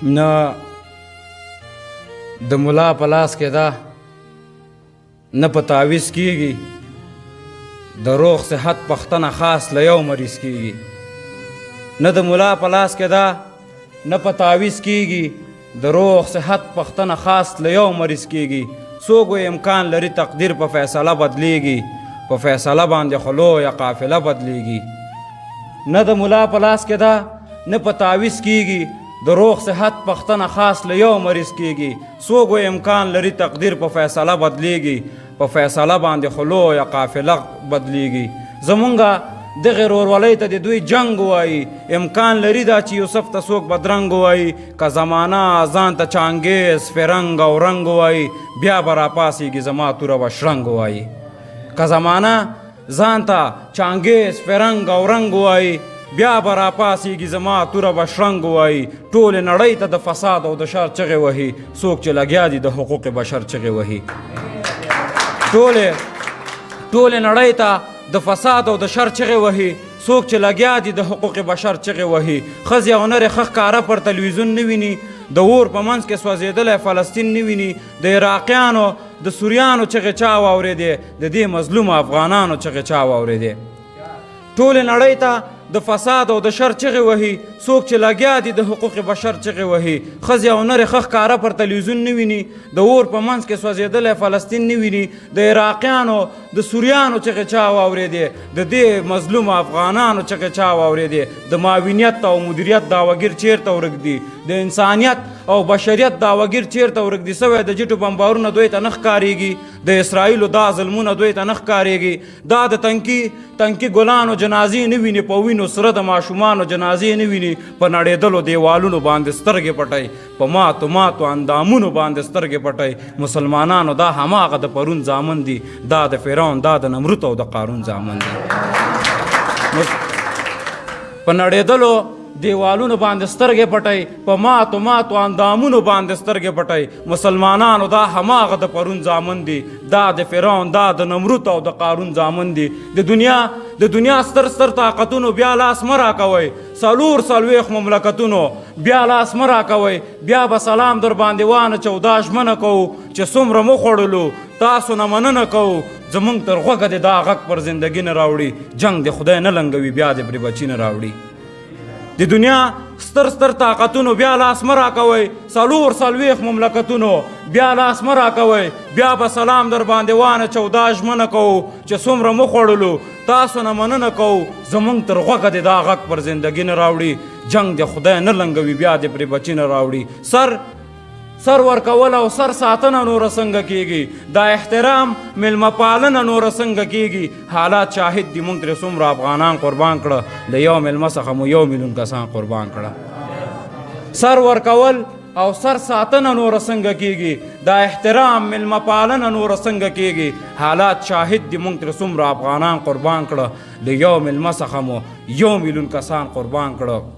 نه د ملا په لاس کې ده نه په تعویض کېږي د روغ صحت پختنه خاص له یو مریض کېږي نه د ملا په لاس کې ده نه په تعویض کېږي د روغ صحت پختنه خاص له یو مریض کېږي څوک امکان لري تقدیر په فیصله بدلیږي په فیصله باندې خو لویه قافله بدلیږي نه د ملا په لاس کې ده نه په تعویض کېږي د روغ صحت پختنه خاص له یو مریض کېږي څوک امکان لري تقدیر په فیصله بدلیږي په فیصله باندې خو لویه قافله بدلیږي زمونږه دغې ورورولۍ ته د دوی جنګ وایي امکان لري دا چې یوسف ته څوک بدرنګ وایي که زمانه ځان ته چانګیز فرنګ او رنګ وایي بیا به راپاسېږي زما توره به شرنګ وایي که زمانه ځان ته چانګیز فرنګ او رنګ وایي بیا به راپاسېږي زما توره به شرنګ وایي ټولې نړۍ ته د فساد او د شر چغې وهي څوک چې لګیا دي د حقوق بشر چغې وهي ټولې نړۍ ته د فساد او د شر چغې وهي څوک چې لګیا دي د حقوق بشر چغې وهي ښځې او نرې ښه ښکاره پر تلویزیون نه ویني د اور په منځ کې سوځېدلی فلسطین نه ویني د عراقیانو د سوریانو چغې چا واورېدې د دې مظلومو افغانانو چغې چا واورېدې ټولې نړۍ ته د فساد او د شر چغې وهي څوک چې لګیا دي د حقوق بشر چغې وهي ښځې او نرې ښه ښکاره پر تلویزیون نه ویني د اور په منځ کې سوځېدلی فلسطین نه ویني د عراقیانو د سوریانو چغې چا واورېدې د دې مظلومو افغانانو چغې چا واورېدې د معاونیت او مدیریت دعوهګیر چیرته ورک دي د انسانیت او بشریت دعوهګیر چیرته ورک دي سوی د جټو بمبارونه دوی ته نه ښکارېږي د اسرائیلو دا ظلمونه دوی ته نه ښکارېږي دا د تنکي ګلانو جنازې نه ویني په وینو سره د ماشومانو جنازې نه ویني په نړېدلو دیوالونو باندې سترګې پټئ په ماتو اندامونو باندې سترګې پټئ مسلمانانو دا هماغه د پرون زامن دي دا د فرعون دا د نمرود او د قارون زامن دي په نړېدلو دیوالونو باندې سترګې پټئ په ماتو اندامونو باندې سترګې پټئ مسلمانانو دا هماغه د پرون زامن دي دا د فرعون دا د نمرود او د قارون زامن دي د دنیا ستر طاقتونو بیا لاس مه راکوئ څلوېښت مملکتونو بیا لاس مه راکوئ بیا به سلام در باندې وانهچو دا ژمنه کوو چې څومره مو خوړلو تاسو نه مننه کوو زمونږ تر غوږه دې دا غږ پر زندګي نه راوړي جنګ د خدای نه لنګوي بیا دې پرې بچي نه راوړي د دنیا ستر طاقتونو بیا لاس مه راکوئ څلوېښت مملکتونو بیا لاس مه راکوئ بیا به سلام در باندې وانهچو دا ژمنه کوو چې څومره مو خوړلو تاسو نه مننه کوو زمونږ تر غوږه دې دا غږ پر زندګي نه راوړي جنګ د خدای نه لنګوي بیا دې پرې بچي نه راوړي سر ورکول او سر ساتنه نوره څنګه کېږي دا احترام میلمه پالنه نوره څنګه کېږي حالات شاهد دي موږ ترې څومره افغانان قربان کړه د یو میلمه څخه مو 1 میلیون کسان قربان کړه سر ورکول او سر ساتنه نوره څنګه کېږي دا احترام میلمه پالنه نوره څنګه کېږي حالات شاهد دي موږ ترې څومره افغانان قربان کړه د یو میلمه څخه مو 1 میلیون کسان قربان کړه